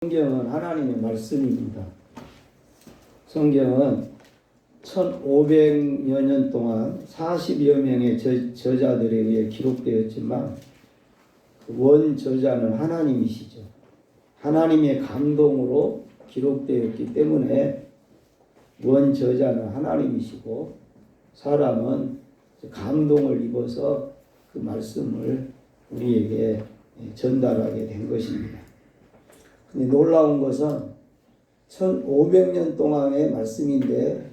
성경은 하나님의 말씀입니다. 성경은 1500여 년 동안 40여 명의 저자들에 의해 기록되었지만 원 저자는 하나님이시죠. 하나님의 감동으로 기록되었기 때문에 원 저자는 하나님이시고 사람은 감동을 입어서 그 말씀을 우리에게 전달하게 된 것입니다. 근데 놀라운 것은 1500년 동안의 말씀인데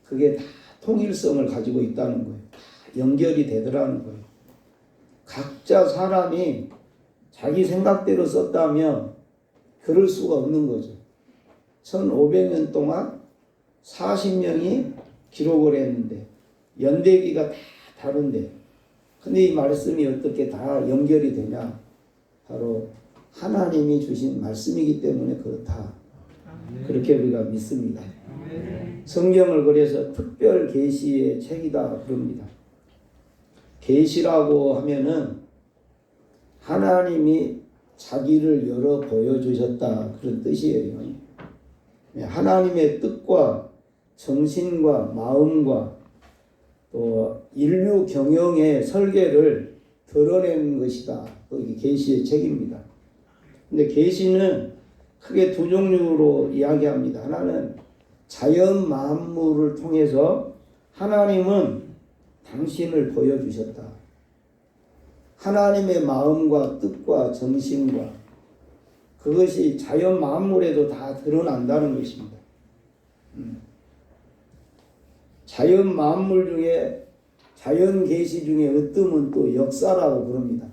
그게 다 통일성을 가지고 있다는 거예요. 다 연결이 되더라는 거예요. 각자 사람이 자기 생각대로 썼다면 그럴 수가 없는 거죠. 1500년 동안 40명이 기록을 했는데 연대기가 다 다른데 근데 이 말씀이 어떻게 다 연결이 되냐? 바로 하나님이 주신 말씀이기 때문에 그렇다. 그렇게 우리가 믿습니다. 성경을 그래서 특별 계시의 책이다 그럽니다. 계시라고 하면은 하나님이 자기를 열어 보여주셨다 그런 뜻이에요. 하나님의 뜻과 정신과 마음과 또 인류 경영의 설계를 드러낸 것이다. 그게 계시의 책입니다. 근데 계시는 크게 두 종류로 이야기합니다. 하나는 자연 만물을 통해서 하나님은 당신을 보여주셨다. 하나님의 마음과 뜻과 정신과 그것이 자연 만물에도 다 드러난다는 것입니다. 자연 만물 중에 자연 계시 중에 으뜸은 또 역사라고 부릅니다.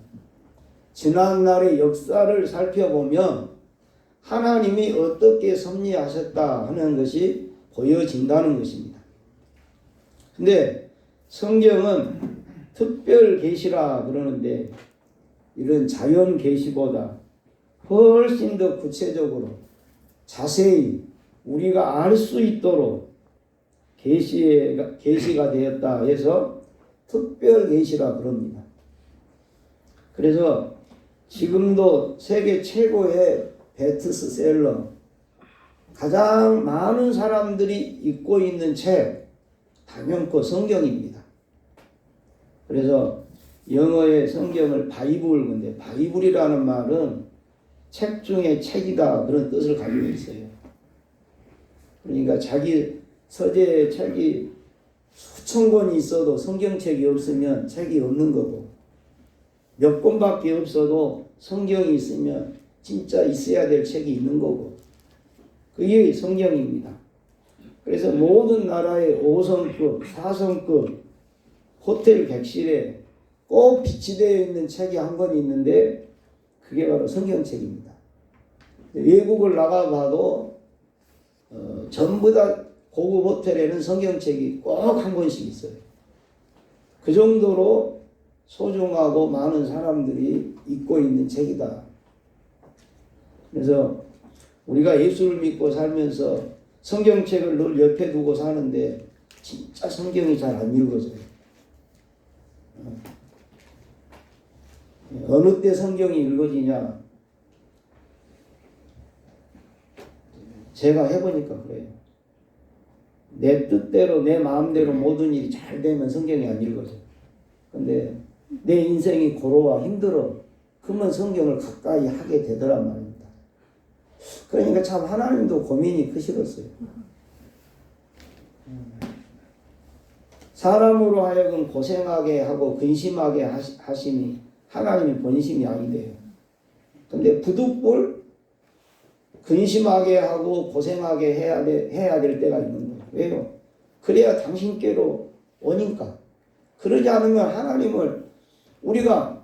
지난날의 역사를 살펴보면 하나님이 어떻게 섭리하셨다 하는 것이 보여진다는 것입니다. 근데 성경은 특별 계시라 그러는데 이런 자연 계시보다 훨씬 더 구체적으로 자세히 우리가 알 수 있도록 계시가 되었다 해서 특별 계시라 그럽니다. 그래서 지금도 세계 최고의 베스트셀러 가장 많은 사람들이 읽고 있는 책 단연코 성경입니다. 그래서 영어의 성경을 바이블 근데 바이블이라는 말은 책 중에 책이다 그런 뜻을 가지고 있어요. 그러니까 자기 서재에 책이 수천 권이 있어도 성경책이 없으면 책이 없는 거고 몇 권밖에 없어도 성경이 있으면 진짜 있어야 될 책이 있는 거고 그게 성경입니다. 그래서 모든 나라의 5성급, 4성급 호텔 객실에 꼭 비치되어 있는 책이 한 권 있는데 그게 바로 성경책입니다. 외국을 나가봐도 전부 다 고급 호텔에는 성경책이 꼭 한 권씩 있어요. 그 정도로 소중하고 많은 사람들이 읽고 있는 책이다. 그래서 우리가 예수를 믿고 살면서 성경책을 늘 옆에 두고 사는데 진짜 성경이 잘 안 읽어져요. 어느 때 성경이 읽어지냐? 제가 해보니까 그래요. 내 뜻대로 내 마음대로 모든 일이 잘 되면 성경이 안 읽어져요. 근데 내 인생이 고로와 힘들어. 그러면 성경을 가까이 하게 되더란 말입니다. 그러니까 참 하나님도 고민이 크시겠어요. 사람으로 하여금 고생하게 하고 근심하게 하심이 하나님의 본심이 아니래요. 근데 부득불 근심하게 하고 고생하게 해야 될 때가 있는 거예요. 왜요? 그래야 당신께로 오니까. 그러지 않으면 하나님을 우리가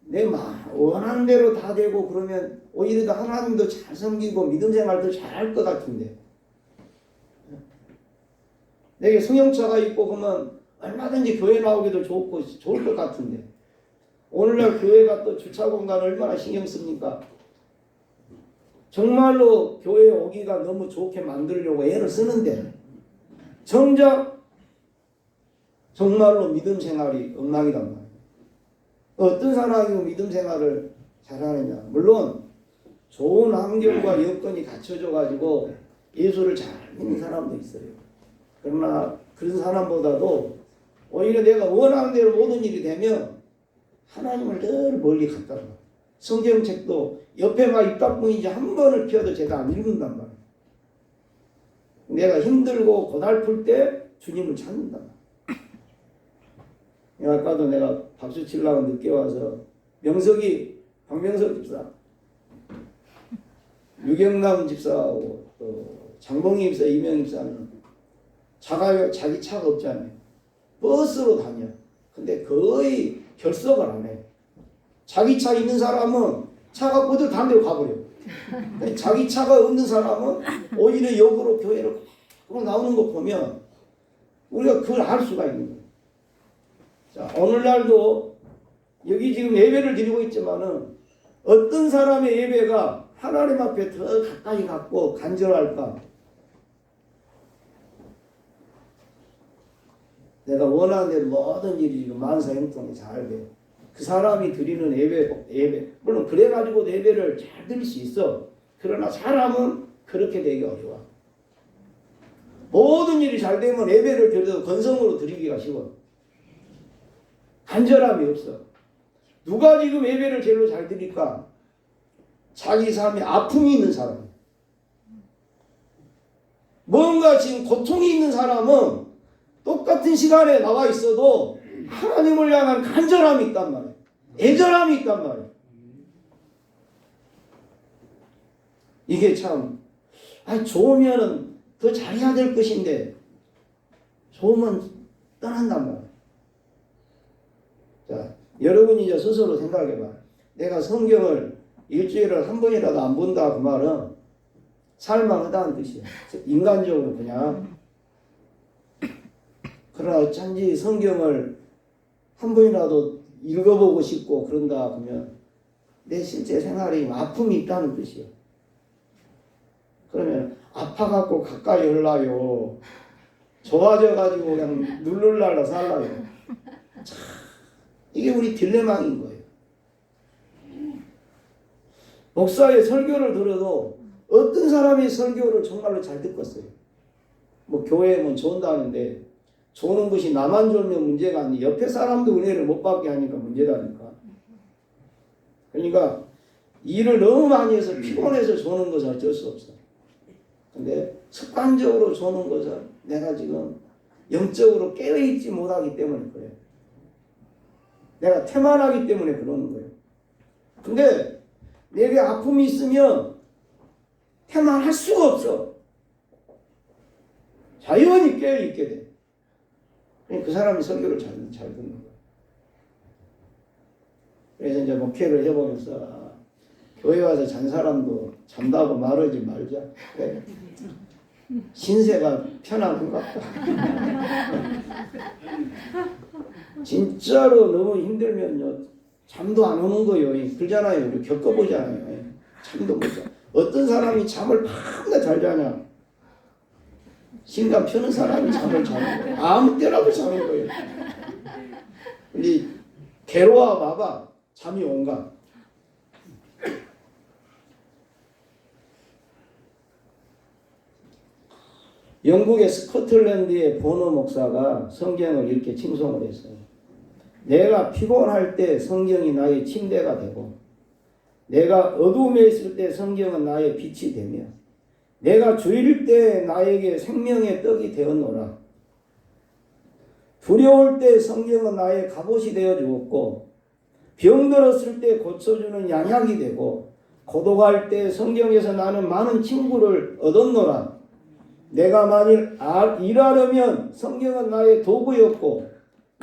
내 원하는 대로 다 되고 그러면 오히려 더 하나님도 잘 섬기고 믿음 생활도 잘 할 것 같은데 내게 승용차가 있고 그러면 얼마든지 교회 나오기도 좋을 것 같은데 오늘날 교회가 또 주차 공간을 얼마나 신경 씁니까? 정말로 교회에 오기가 너무 좋게 만들려고 애를 쓰는데 정작 정말로 믿음 생활이 엉망이란 말이에요. 어떤 사람이 믿음 생활을 잘하느냐? 물론 좋은 환경과 여건이 갖춰져 가지고 예수를 잘 믿는 사람도 있어요. 그러나 그런 사람보다도 오히려 내가 원하는 대로 모든 일이 되면 하나님을 늘 멀리 갔다 가. 성경책도 옆에만 입다뿐이지 한 번을 펴도 제가 안 읽는단 말이에요. 내가 힘들고 고달플 때 주님을 찾는다. 아까도 내가 박수 치려고 늦게 와서 박명석 집사, 유경남 집사하고 또 장봉희 집사, 이명 집사는 자기 차가 없잖아요. 버스로 다녀. 근데 거의 결석을 안 해. 자기 차 있는 사람은 차가 어디 다른 데로 가버려. 자기 차가 없는 사람은 오히려 역으로 교회로 나오는 거 보면 우리가 그걸 알 수가 있는 거예요. 자, 오늘날도 여기 지금 예배를 드리고 있지만은 어떤 사람의 예배가 하나님 앞에 더 가까이 갔고 간절할까? 내가 원하는 대로 모든 일이 지금 만사형통이 잘 돼. 그 사람이 드리는 예배 물론 그래가지고 예배를 잘 드릴 수 있어. 그러나 사람은 그렇게 되기 어려워. 모든 일이 잘 되면 예배를 드려도 건성으로 드리기가 쉬워. 간절함이 없어. 누가 지금 예배를 제일로 잘 드릴까? 자기 삶에 아픔이 있는 사람. 뭔가 지금 고통이 있는 사람은 똑같은 시간에 나와 있어도 하나님을 향한 간절함이 있단 말이에요. 애절함이 있단 말이에요. 이게 참 좋으면은 더 잘해야 될 것인데 좋으면 떠난단 말이에요. 자, 여러분이 이제 스스로 생각해봐. 내가 성경을 일주일을 한 번이라도 안 본다 그 말은 살만하다는 뜻이에요. 인간적으로 그냥. 그러나 어쩐지 성경을 한 번이라도 읽어보고 싶고 그런다 그러면 내 실제 생활에 아픔이 있다는 뜻이에요. 그러면 아파갖고 가까이 올라요. 좋아져가지고 그냥 누를랄라 살라요. 참, 이게 우리 딜레마인 거예요. 목사의 설교를 들어도 어떤 사람이 설교를 정말로 잘 듣겠어요. 뭐 교회면 좋은다는데 조는 것이 나만 졸면 문제가 아니 옆에 사람도 은혜를 못 받게 하니까 문제다니까. 그러니까 일을 너무 많이 해서 피곤해서 조는 것은 어쩔 수 없어. 근데 습관적으로 조는 것은 내가 지금 영적으로 깨어있지 못하기 때문에 그래요. 내가 태만하기 때문에 그러는 거예요. 근데 내게 아픔이 있으면 태만할 수가 없어. 자연히 깨어있게 돼. 그 사람이 설교를 잘 듣는 거예요. 그래서 이제 목회를 해보면서 교회 와서 잔 사람도 잔다고 말하지 말자. 그래. 신세가 편한 것 같다. 진짜로 너무 힘들면요 잠도 안 오는 거예요. 그러잖아요. 우리 겪어보잖아요. 잠도 못 자. 어떤 사람이 잠을 밤낮 잘 자냐? 신간 펴는 사람이 잠을 자는 거예요. 아무 때라도 자는 거예요. 근데 괴로워 봐봐. 잠이 온가? 영국의 스코틀랜드의 보너 목사가 성경을 이렇게 칭송을 했어요. 내가 피곤할 때 성경이 나의 침대가 되고 내가 어두움에 있을 때 성경은 나의 빛이 되며 내가 주일 때 나에게 생명의 떡이 되었노라. 두려울 때 성경은 나의 갑옷이 되어 주었고 병들었을 때 고쳐주는 양약이 되고 고독할 때 성경에서 나는 많은 친구를 얻었노라. 내가 만일 일하려면 성경은 나의 도구였고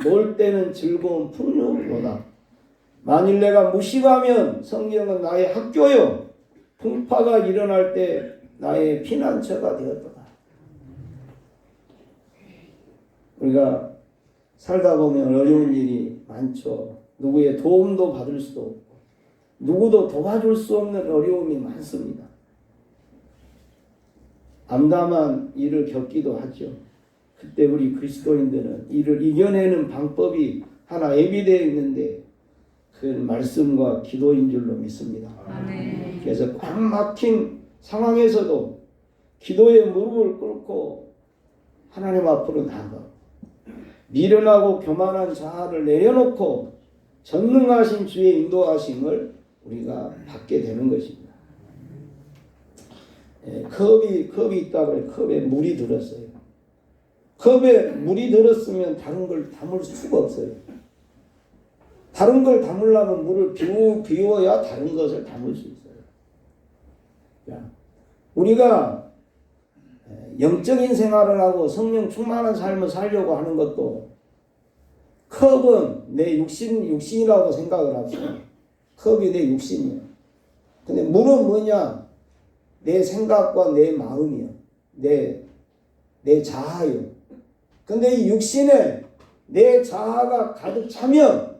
놀 때는 즐거운 풍류로다. 만일 내가 무식하면 성경은 나의 학교요 풍파가 일어날 때 나의 피난처가 되었다. 우리가 살다 보면 어려운 일이 많죠. 누구의 도움도 받을 수 없고 누구도 도와줄 수 없는 어려움이 많습니다. 암담한 일을 겪기도 하죠. 그때 우리 그리스도인들은 이를 이겨내는 방법이 하나 예비되어 있는데 그 말씀과 기도인 줄로 믿습니다. 아멘. 그래서 꽉 막힌 상황에서도 기도에 무릎을 꿇고 하나님 앞으로 나아가 미련하고 교만한 자아를 내려놓고 전능하신 주의 인도하심을 우리가 받게 되는 것입니다. 컵이 있다고 해요. 컵에 물이 들었어요. 컵에 물이 들었으면 다른 걸 담을 수가 없어요. 다른 걸 담으려면 물을 비워야 다른 것을 담을 수 있어요. 우리가 영적인 생활을 하고 성령 충만한 삶을 살려고 하는 것도 컵은 내 육신이라고 생각을 합시다. 컵이 내 육신이야. 근데 물은 뭐냐? 내 생각과 내 마음이야. 내 자아요. 근데 이 육신에 내 자아가 가득 차면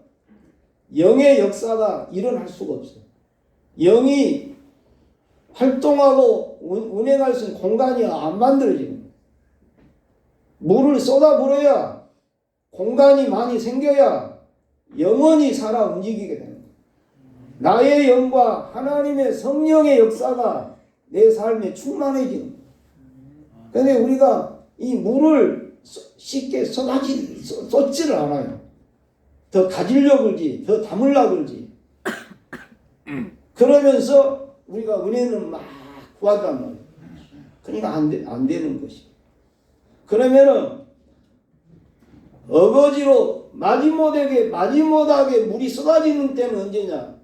영의 역사가 일어날 수가 없어요. 영이 활동하고 운행할 수 있는 공간이 안 만들어지는 거예요. 물을 쏟아부어야 공간이 많이 생겨야 영원히 살아 움직이게 되는 거예요. 나의 영과 하나님의 성령의 역사가 내 삶에 충만해지는 거예요. 그런데 우리가 이 물을 쉽게 쏟지를 않아요. 더 가지려고 그러지, 더 담으려고 그러지. 그러면서 우리가 은혜는 막 구한단 말이에요. 그러니까 안 되는 것이. 그러면은 어거지로 마지못하게 물이 쏟아지는 때는 언제냐?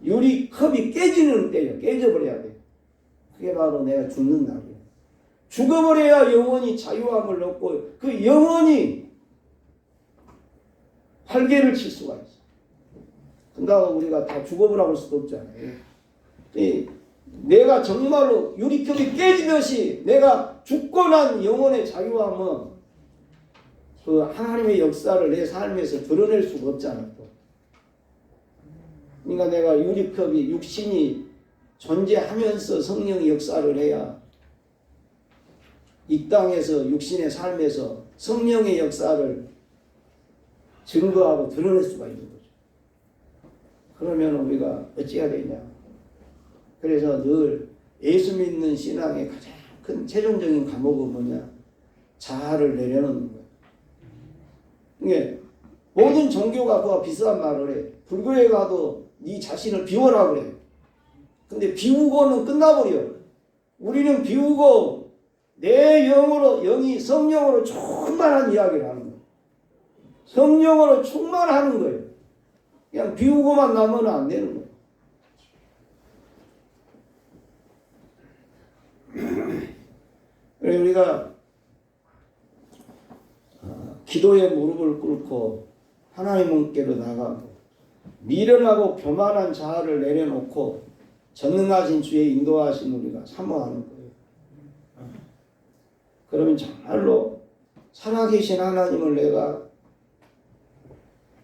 유리컵이 깨지는 때예요. 깨져버려야 돼요. 그게 바로 내가 죽는 날이에요. 죽어버려야 영원히 자유함을 얻고 그 영원히 활개를 칠 수가 있어요. 그런다고 우리가 다 죽어버릴 수도 없잖아요. 내가 정말로 유리컵이 깨지듯이 내가 죽고 난 영혼의 자유함은 그 하나님의 역사를 내 삶에서 드러낼 수가 없잖아. 또. 그러니까 내가 유리컵이 육신이 존재하면서 성령의 역사를 해야 이 땅에서 육신의 삶에서 성령의 역사를 증거하고 드러낼 수가 있는 거죠. 그러면 우리가 어찌해야 되냐? 그래서 늘 예수 믿는 신앙의 가장 큰 최종적인 과목은 뭐냐? 자아를 내려놓는 거예요. 이게 모든 종교가 그와 비슷한 말을 해. 불교에 가도 네 자신을 비워라 그래. 근데 비우고는 끝나버려. 우리는 비우고 내 영이 성령으로 충만한 이야기를 하는 거예요. 성령으로 충만하는 거예요. 그냥 비우고만 나면 안 되는 거예요. 그래서 우리가 기도에 무릎을 꿇고 하나님께로 나가고 미련하고 교만한 자아를 내려놓고 전능하신 주의 인도하신 우리가 사모하는 거예요. 그러면 정말로 살아계신 하나님을 내가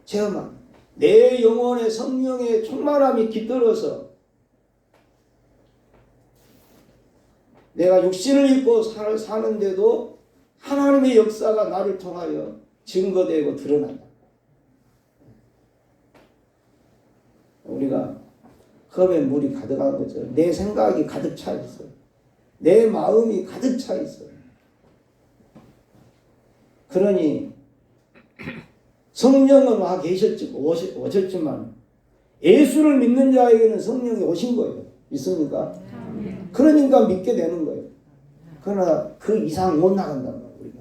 체험한 내 영혼의 성령의 충만함이 깃들어서 내가 육신을 입고 사는데도 하나님의 역사가 나를 통하여 증거되고 드러난다. 우리가 컵에 물이 가득한 것처럼 내 생각이 가득 차 있어요. 내 마음이 가득 차 있어요. 그러니 성령은 와 오셨지만 예수를 믿는 자에게는 성령이 오신 거예요. 믿습니까? 그러니까 믿게 되는 거예요. 그러나 그 이상 못 나간단 말이에요. 우리가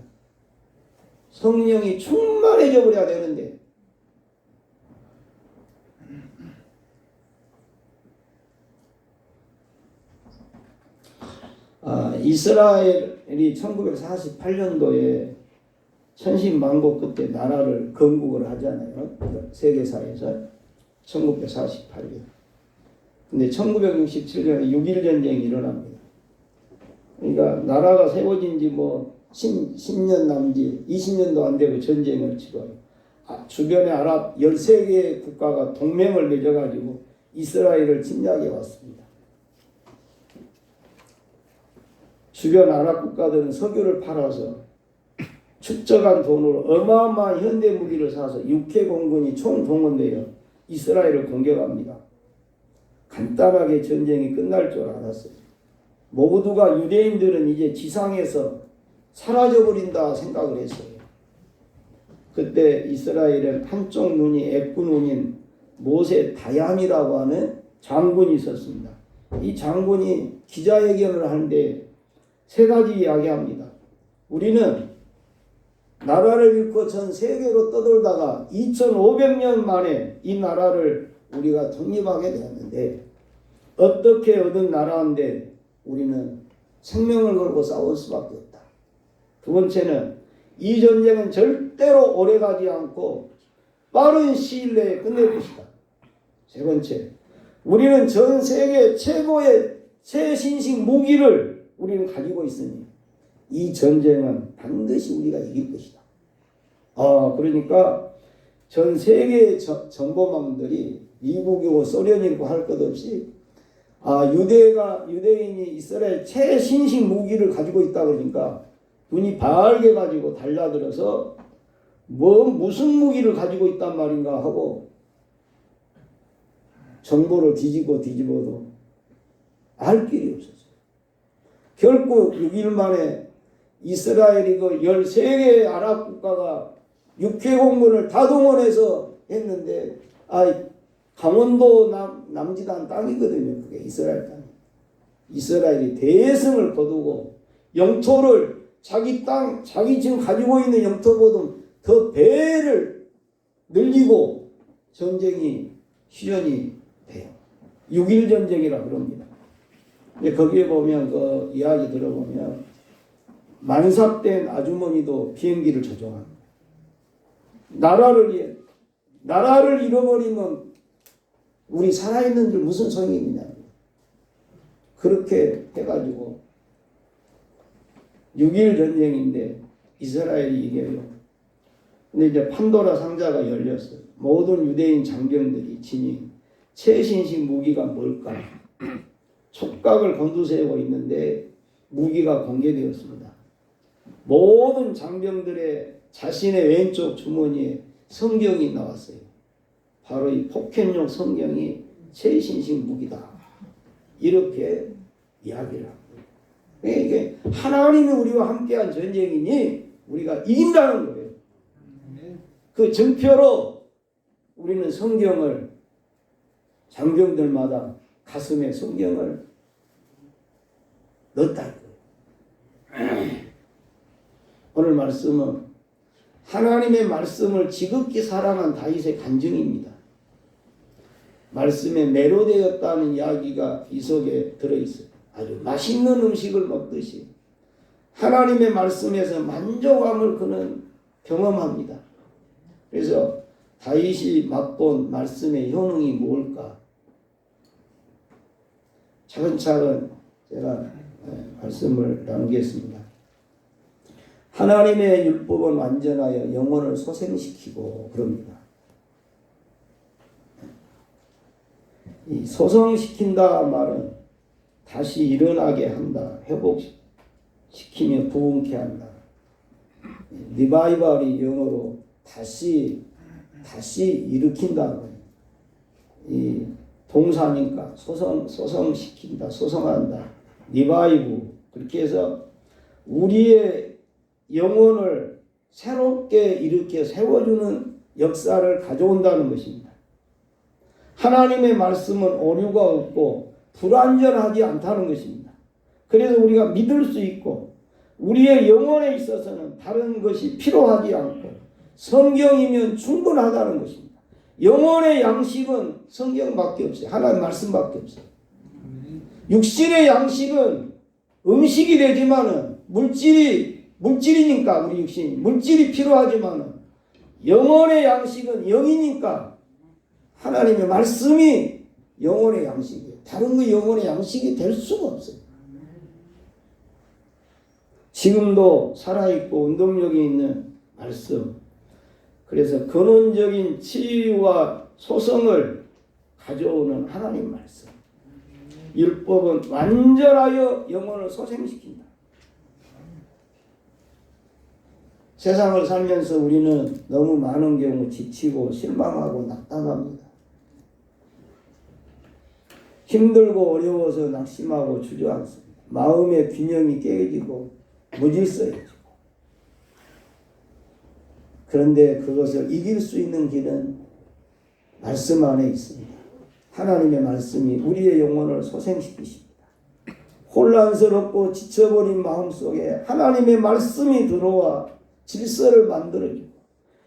성령이 충만해져 버려야 되는데 이스라엘이 1948년도에 천신만고 끝에 나라를 건국을 하잖아요. 세계사에서 1948년. 근데 1967년에 6.1 전쟁이 일어납니다. 그러니까 나라가 세워진 지 10년 남지 20년도 안 되고 전쟁을 치러요. 주변의 아랍 13개의 국가가 동맹을 맺어가지고 이스라엘을 침략해 왔습니다. 주변 아랍 국가들은 석유를 팔아서 축적한 돈으로 어마어마한 현대 무기를 사서 육해 공군이 총 동원되어 이스라엘을 공격합니다. 간단하게 전쟁이 끝날 줄 알았어요. 모두가 유대인들은 이제 지상에서 사라져버린다 생각을 했어요. 그때 이스라엘은 한쪽 눈이 애꾸눈인 모세 다얀이라고 하는 장군이 있었습니다. 이 장군이 기자회견을 하는데 세 가지 이야기합니다. 우리는 나라를 잃고 전 세계로 떠돌다가 2500년 만에 이 나라를 우리가 독립하게 되었는데 어떻게 얻은 나라인데 우리는 생명을 걸고 싸울 수밖에 없다. 두 번째는 이 전쟁은 절대로 오래가지 않고 빠른 시일 내에 끝낼 것이다. 세 번째, 우리는 전 세계 최고의 최신식 무기를 우리는 가지고 있으니 이 전쟁은 반드시 우리가 이길 것이다. 그러니까 전 세계의 정보망들이 미국이고 소련이고 할 것 없이 유대인이 이스라엘 최신식 무기를 가지고 있다 그러니까 눈이 밝게 가지고 달라들어서 무슨 무기를 가지고 있단 말인가 하고 정보를 뒤집어도 알 길이 없었어요. 결국 6일 만에 이스라엘이 그 13개의 아랍 국가가 육해공군을 다 동원해서 했는데 강원도 남지단 땅이거든요. 그게 이스라엘 땅. 이스라엘이 대승을 거두고 영토를 자기 땅, 자기 지금 가지고 있는 영토보다 더 배를 늘리고 전쟁이 실현이 돼요. 6.1 전쟁이라 그럽니다. 근데 거기에 보면 그 이야기 들어보면 만삭된 아주머니도 비행기를 조종합니다. 나라를 잃어버리면 우리 살아있는 줄 무슨 소용이 있냐. 그렇게 해가지고 6.1 전쟁인데 이스라엘이 이겨요. 근데 이제 판도라 상자가 열렸어요. 모든 유대인 장병들이 지닌 최신식 무기가 뭘까? 촉각을 곤두세우고 있는데 무기가 공개되었습니다. 모든 장병들의 자신의 왼쪽 주머니에 성경이 나왔어요. 바로 이 포켓용 성경이 최신식 무기다. 이렇게 이야기를 합니다. 이게 하나님이 우리와 함께한 전쟁이니 우리가 이긴다는 거예요. 그 증표로 우리는 성경을 장병들마다 가슴에 성경을 넣었다는 거예요. 오늘 말씀은 하나님의 말씀을 지극히 사랑한 다윗의 간증입니다. 말씀에 매료되었다는 이야기가 이 속에 들어있어요. 아주 맛있는 음식을 먹듯이 하나님의 말씀에서 만족함을 그는 경험합니다. 그래서 다윗이 맛본 말씀의 효능이 뭘까? 차근차근 제가 말씀을 나누겠습니다. 하나님의 율법은 완전하여 영혼을 소생시키고 그럽니다. 이 소생시킨다 말은 다시 일어나게 한다. 회복시키며 부흥케 한다. 리바이벌이 영어로 다시 일으킨다. 이 동사니까 소성시킨다, 소성한다. 리바이브. 그렇게 해서 우리의 영혼을 새롭게 일으켜 세워주는 역사를 가져온다는 것입니다. 하나님의 말씀은 오류가 없고 불완전하지 않다는 것입니다. 그래서 우리가 믿을 수 있고 우리의 영혼에 있어서는 다른 것이 필요하지 않고 성경이면 충분하다는 것입니다. 영혼의 양식은 성경밖에 없어요. 하나님 말씀밖에 없어요. 육신의 양식은 음식이 되지만은 물질이니까 우리 육신이 물질이 필요하지만은 영혼의 양식은 영이니까 하나님의 말씀이 영혼의 양식이에요. 다른 거 영혼의 양식이 될 수가 없어요. 지금도 살아있고 운동력이 있는 말씀. 그래서 근원적인 치유와 소성을 가져오는 하나님 말씀. 율법은 완전하여 영혼을 소생시킨다. 세상을 살면서 우리는 너무 많은 경우 지치고 실망하고 낙담합니다. 힘들고 어려워서 낙심하고 주저앉습니다. 마음의 균형이 깨지고 무질서해지고. 그런데 그것을 이길 수 있는 길은 말씀 안에 있습니다. 하나님의 말씀이 우리의 영혼을 소생시키십니다. 혼란스럽고 지쳐버린 마음속에 하나님의 말씀이 들어와 질서를 만들어주고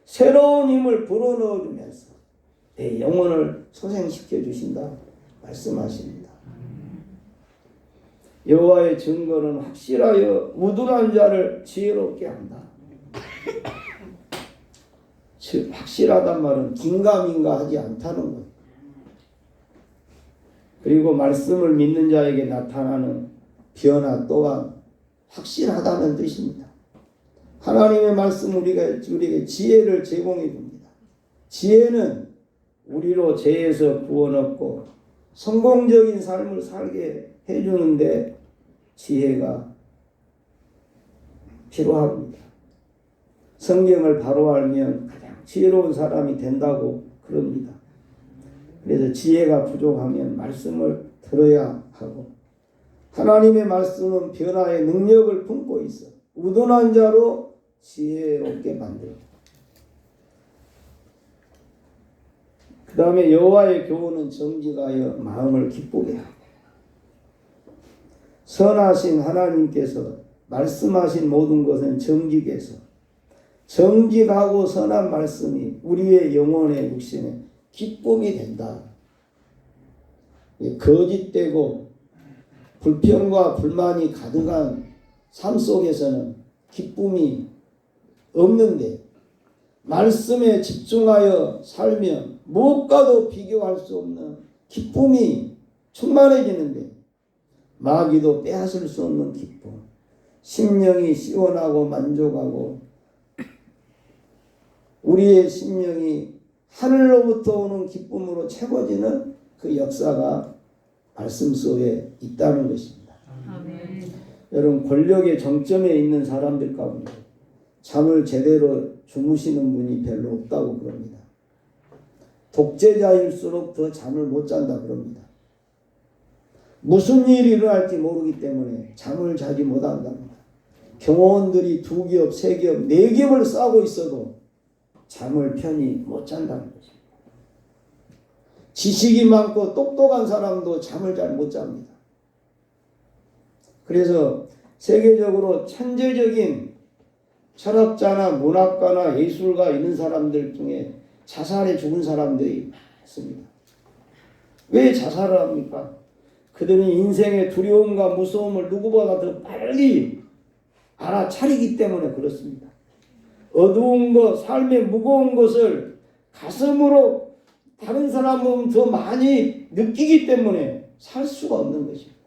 새로운 힘을 불어넣어주면서 내 영혼을 소생시켜 주신다 말씀하십니다. 여호와의 증거는 확실하여 우둔한 자를 지혜롭게 한다. 즉 확실하단 말은 긴가민가 하지 않다는 것. 그리고 말씀을 믿는 자에게 나타나는 변화 또한 확실하다는 뜻입니다. 하나님의 말씀 우리에게 지혜를 제공해 줍니다. 지혜는 우리로 죄에서 구원 얻고 성공적인 삶을 살게 해주는데 지혜가 필요합니다. 성경을 바로 알면 가장 지혜로운 사람이 된다고 그럽니다. 그래서 지혜가 부족하면 말씀을 들어야 하고 하나님의 말씀은 변화의 능력을 품고 있어 우둔한 자로 지혜롭게 만들고 그 다음에 여호와의 교훈은 정직하여 마음을 기쁘게 하고 선하신 하나님께서 말씀하신 모든 것은 정직해서 정직하고 선한 말씀이 우리의 영혼의 육신에 기쁨이 된다. 거짓되고 불평과 불만이 가득한 삶 속에서는 기쁨이 없는데 말씀에 집중하여 살면 무엇과도 비교할 수 없는 기쁨이 충만해지는데 마귀도 빼앗을 수 없는 기쁨, 심령이 시원하고 만족하고 우리의 심령이 하늘로부터 오는 기쁨으로 채워지는 그 역사가 말씀 속에 있다는 것입니다. 아멘. 여러분 권력의 정점에 있는 사람들 가운데 잠을 제대로 주무시는 분이 별로 없다고 그럽니다. 독재자일수록 더 잠을 못 잔다 그럽니다. 무슨 일이 일어날지 모르기 때문에 잠을 자지 못한답니다. 경호원들이 2겹, 3겹, 4겹을 싸고 있어도 잠을 편히 못 잔다는 것입니다. 지식이 많고 똑똑한 사람도 잠을 잘 못 잡니다. 그래서 세계적으로 천재적인 철학자나 문학가나 예술가 이런 사람들 중에 자살해 죽은 사람들이 많습니다. 왜 자살을 합니까? 그들은 인생의 두려움과 무서움을 누구보다 더 빨리 알아차리기 때문에 그렇습니다. 어두운 것, 삶의 무거운 것을 가슴으로 다른 사람은 더 많이 느끼기 때문에 살 수가 없는 것입니다.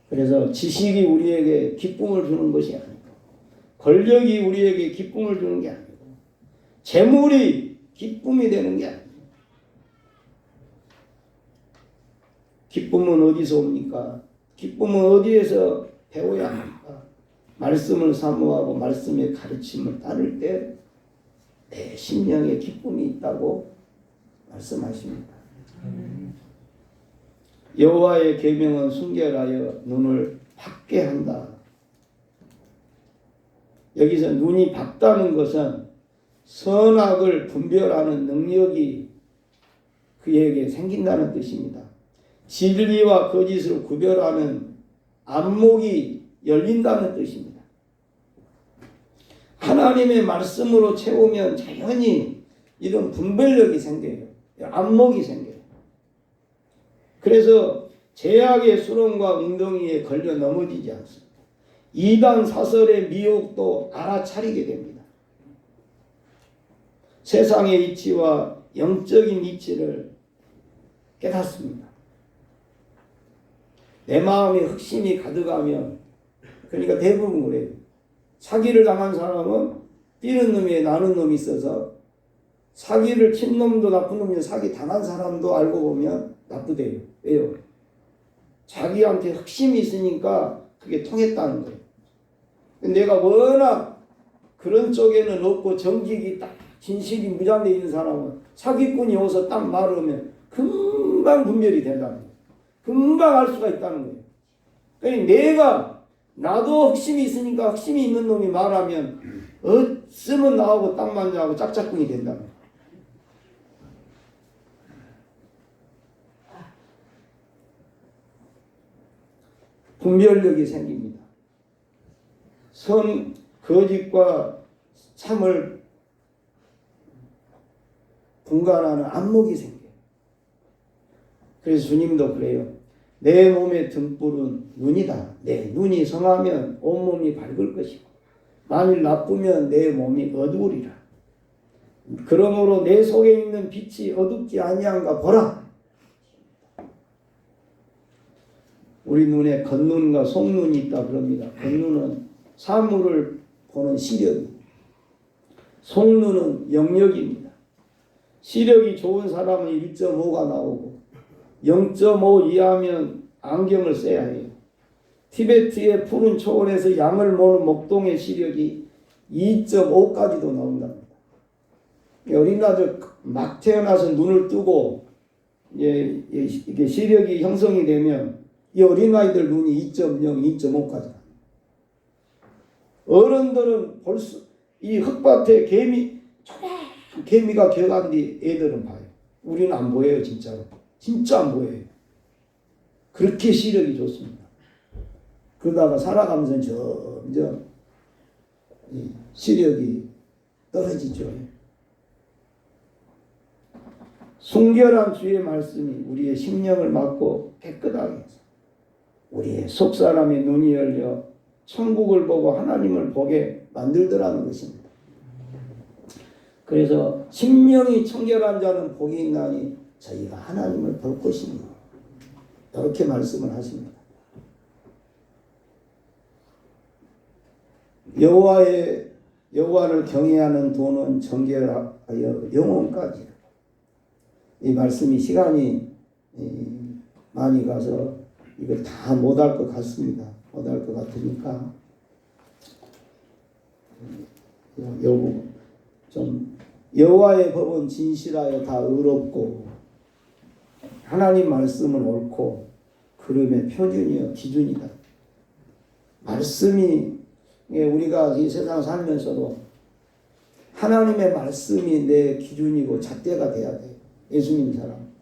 그래서 지식이 우리에게 기쁨을 주는 것이 아니고 권력이 우리에게 기쁨을 주는 게 아니고 재물이 기쁨이 되는 게 아니고 기쁨은 어디서 옵니까? 기쁨은 어디에서 배워야 합니까? 말씀을 사모하고 말씀의 가르침을 따를 때 내 심령에 기쁨이 있다고 말씀하십니다. 여호와의 계명은 순결하여 눈을 밝게 한다. 여기서 눈이 밝다는 것은 선악을 분별하는 능력이 그에게 생긴다는 뜻입니다. 진리와 거짓을 구별하는 안목이 열린다는 뜻입니다. 하나님의 말씀으로 채우면 자연히 이런 분별력이 생겨요. 안목이 생겨요. 그래서 죄악의 수렁과 웅덩이에 걸려 넘어지지 않습니다. 이단 사설의 미혹도 알아차리게 됩니다. 세상의 이치와 영적인 이치를 깨닫습니다. 내 마음에 흑심이 가득하면 그러니까 대부분 그래요. 사기를 당한 사람은 뛰는 놈이 나는 놈이 있어서 사기를 친 놈도 나쁜 놈이고 사기 당한 사람도 알고 보면 나쁘대요. 왜요? 자기한테 흑심이 있으니까 그게 통했다는 거예요. 내가 워낙 그런 쪽에는 없고 정직이 딱 진실이 무장되어 있는 사람은 사기꾼이 오서 딱 말하면 금방 분별이 된다는 거예요. 금방 알 수가 있다는 거예요. 그러니까 나도 흑심이 있으니까 흑심이 있는 놈이 말하면 쓰면 나오고 딱 맞냐고 짝짝꿍이 된다는 거예요. 분별력이 생깁니다. 거짓과 참을 분간하는 안목이 생겨요. 그래서 주님도 그래요. 내 몸의 등불은 눈이다. 내 눈이 성하면 온몸이 밝을 것이고 만일 나쁘면 내 몸이 어두우리라. 그러므로 내 속에 있는 빛이 어둡지 아니한가 보라. 우리 눈에 겉눈과 속눈이 있다 그럽니다. 겉눈은 사물을 보는 시력이, 속눈은 영역입니다. 시력이 좋은 사람은 1.5가 나오고 0.5 이하면 안경을 써야 해요. 티베트의 푸른 초원에서 양을 모는 목동의 시력이 2.5까지도 나온답니다. 어린아이들 막 태어나서 눈을 뜨고 이게 시력이 형성이 되면 이 어린아이들 눈이 2.0, 2.5까지. 어른들은 이 흙밭에 개미가 겨간 뒤 애들은 봐요. 우리는 안 보여요, 진짜로. 진짜 안 보여요. 그렇게 시력이 좋습니다. 그러다가 살아가면서 점점 시력이 떨어지죠. 순결한 주의 말씀이 우리의 심령을 막고 깨끗하게 해서 우리의 속사람의 눈이 열려 천국을 보고 하나님을 보게 만들더라는 것입니다. 그래서 심령이 청결한 자는 복이 있나니 저희가 하나님을 볼 것입니다. 이렇게 말씀을 하십니다. 여호와를 경외하는 도는 정결하여 영혼까지. 이 말씀이 시간이 많이 가서 이걸 다 못할 것 같습니다. 못할 것 같으니까 여호와의 법은 진실하여 다 의롭고 하나님 말씀은 옳고 그름의 표준이요 기준이다. 말씀이 우리가 이 세상 살면서도 하나님의 말씀이 내 기준이고 잣대가 돼야 돼요. 예수 믿는 사람.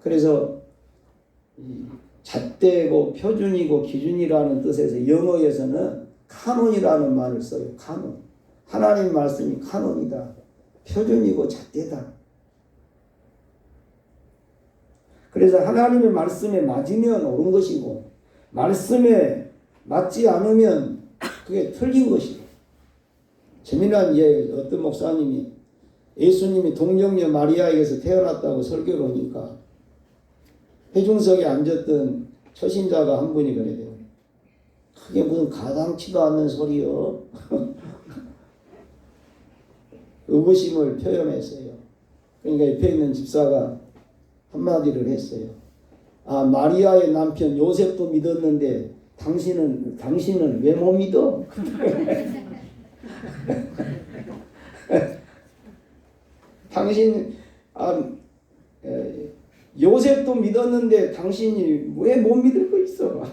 그래서 잣대고 표준이고 기준이라는 뜻에서 영어에서는 카논이라는 말을 써요. 카논. 하나님 말씀이 카논이다. 표준이고 잣대다. 그래서 하나님의 말씀에 맞으면 옳은 것이고 말씀에 맞지 않으면 그게 틀린 것이에요. 재미난 어떤 목사님이 예수님이 동정녀 마리아에게서 태어났다고 설교를 하니까 회중석에 앉았던 처신자가 한 분이 그래요. 그게 무슨 가당치도 않는 소리요. 의구심을 표현했어요. 그러니까 옆에 있는 집사가 한마디를 했어요. 아, 마리아의 남편 요셉도 믿었는데 당신은 왜 못 믿어? 요셉도 믿었는데 당신이 왜 못 믿을 거 있어?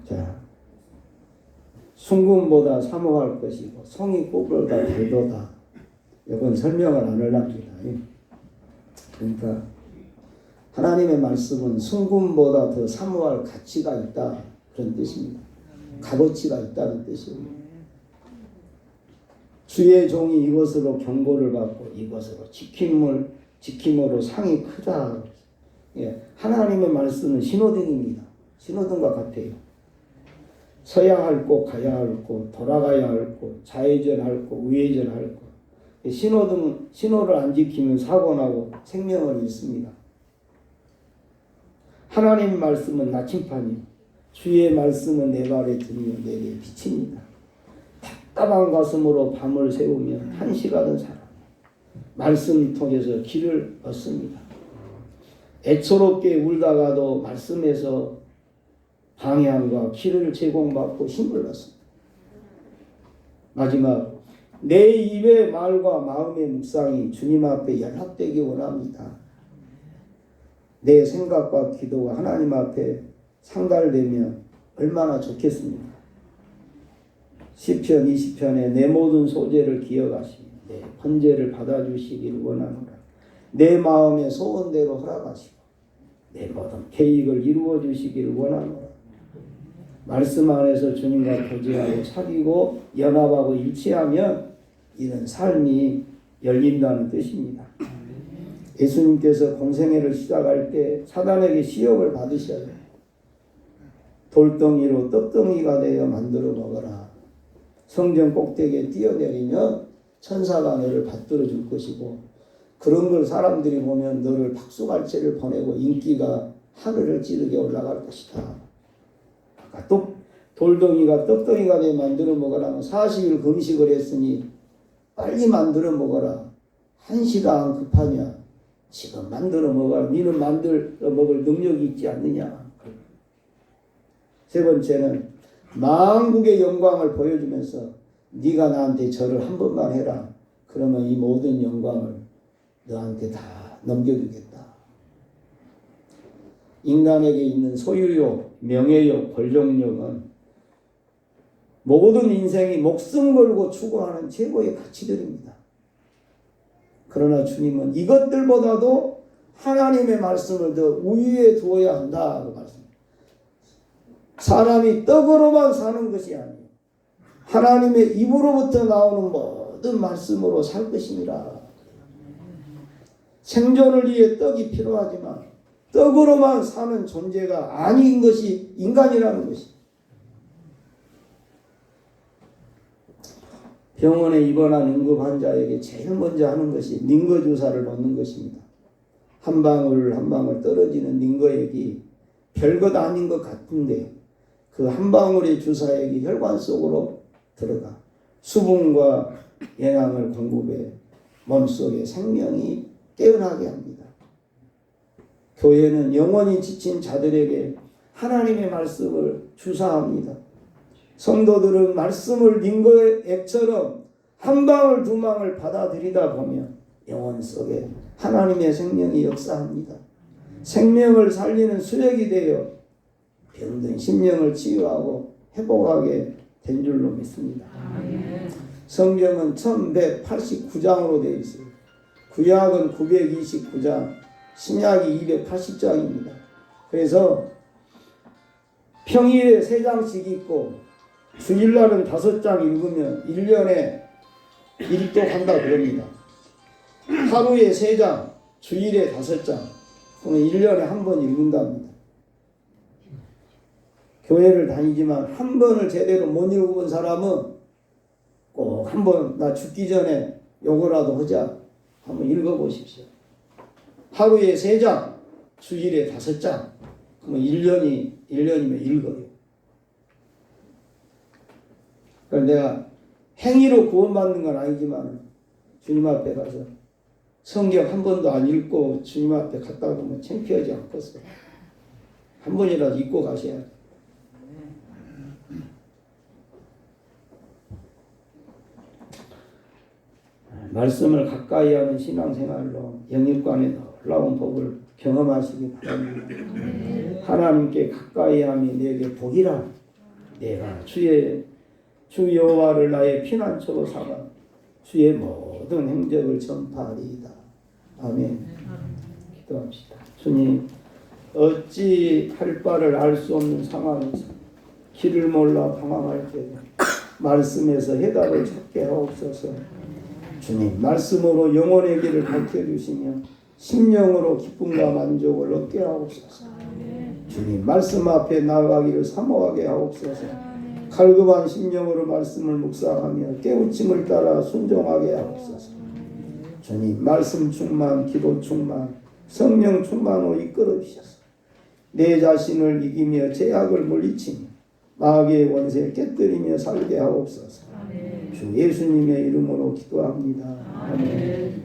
자, 순금보다 사모할 것이고 성이 꽃보다 달도다. 이건 설명을 안 하랍니다. 그러니까 하나님의 말씀은 순금보다 더 사모할 가치가 있다. 그런 뜻입니다. 값어치가 있다는 뜻입니다. 주의 종이 이것으로 경고를 받고 이것으로 지킴으로 상이 크다. 하나님의 말씀은 신호등입니다. 신호등과 같아요. 서야 할 곳, 가야 할 곳, 돌아가야 할 곳, 좌회전할 곳, 우회전할 곳. 신호를 안 지키면 사고나고 생명을 잃습니다. 하나님 말씀은 나침판이요. 주의 말씀은 내 발에 등이요 내게 빛입니다. 답답한 가슴으로 밤을 새우면 한시가던 사람 말씀 통해서 길을 얻습니다. 애처롭게 울다가도 말씀에서 방향과 길을 제공받고 힘을 얻습니다. 마지막, 내 입의 말과 마음의 묵상이 주님 앞에 연합되기 원합니다. 내 생각과 기도가 하나님 앞에 상달되면 얼마나 좋겠습니까? 시편 20편에 내 모든 소재를 기억하시며 내 번제를 받아주시기를 원하노라. 내 마음의 소원대로 허락하시고 내 모든 계획을 이루어 주시기를 원하노라. 말씀 안에서 주님과 교제하고 사귀고 연합하고 일치하면 이런 삶이 열린다는 뜻입니다. 예수님께서 공생애를 시작할 때 사단에게 시험을 받으셔요. 돌덩이로 떡덩이가 되어 만들어 먹어라. 성전 꼭대기에 뛰어내리면 천사가 너를 받들어 줄 것이고, 그런 걸 사람들이 보면 너를 박수갈채를 보내고 인기가 하늘을 찌르게 올라갈 것이다. 아까 또 돌덩이가 떡덩이가 되어 만들어 먹으라면 40일 금식을 했으니 빨리 만들어 먹어라. 1시간 급하냐? 지금 만들어 먹어라. 너는 만들어 먹을 능력이 있지 않느냐? 세 번째는 만국의 영광을 보여주면서 네가 나한테 절을 한 번만 해라. 그러면 이 모든 영광을 너한테 다 넘겨주겠다. 인간에게 있는 소유욕, 명예욕, 권력욕은 모든 인생이 목숨 걸고 추구하는 최고의 가치들입니다. 그러나 주님은 이것들보다도 하나님의 말씀을 더 우위에 두어야 한다고 말씀합니다. 사람이 떡으로만 사는 것이 아니에요. 하나님의 입으로부터 나오는 모든 말씀으로 살 것이니라. 생존을 위해 떡이 필요하지만 떡으로만 사는 존재가 아닌 것이 인간이라는 것이. 병원에 입원한 응급 환자에게 제일 먼저 하는 것이 링거 주사를 놓는 것입니다. 한 방울 한 방울 떨어지는 링거액이 별것 아닌 것 같은데 그 한 방울의 주사액이 혈관 속으로 들어가 수분과 영양을 공급해 몸속에 생명이 깨어나게 합니다. 교회는 영원히 지친 자들에게 하나님의 말씀을 주사합니다. 성도들은 말씀을 링거액처럼 한 방울 두 방울 받아들이다 보면 영혼 속에 하나님의 생명이 역사합니다. 생명을 살리는 수액이 되어 병든 심령을 치유하고 회복하게 된 줄로 믿습니다. 성경은 1189장으로 되어 있어요. 구약은 929장, 신약이 280장입니다. 그래서 평일에 3장씩 읽고 주일날은 5장 읽으면 1년에 1독 한다 그럽니다. 하루에 3장, 주일에 5장, 그러면 1년에 한 번 읽는답니다. 교회를 다니지만 한 번을 제대로 못 읽어본 사람은 꼭 한 번 나 죽기 전에 요거라도 하자 한번 읽어보십시오. 하루에 3장, 주일에 5장, 그러면 1년이면 읽어요. 그러니까 내가 행위로 구원받는 건 아니지만 주님 앞에 가서 성경 한 번도 안 읽고 주님 앞에 갔다 오면 창피하지 않겠어요. 한 번이라도 읽고 가셔야 돼요. 말씀을 가까이 하는 신앙생활로 영육간의 놀라운 복을 경험하시기 바랍니다. 하나님께 가까이 함이 내게 복이라. 내가 주 여호와를 나의 피난처로 삼아 주의 모든 행적을 전파하리이다. 아멘. 기도합시다. 주님, 어찌 할 바를 알 수 없는 상황에서 길을 몰라 방황할 때 말씀에서 해답을 찾게 하옵소서. 주님, 말씀으로 영혼의 길을 밝혀주시며 심령으로 기쁨과 만족을 얻게 하옵소서. 주님, 말씀 앞에 나아가기를 사모하게 하옵소서. 갈급한 심령으로 말씀을 묵상하며 깨우침을 따라 순종하게 하옵소서. 주님, 말씀 충만, 기도 충만, 성령 충만으로 이끌어 주셔서 내 자신을 이기며 죄악을 물리치며 마귀의 원세를 깨뜨리며 살게 하옵소서. 주 예수님의 이름으로 기도합니다. 아멘.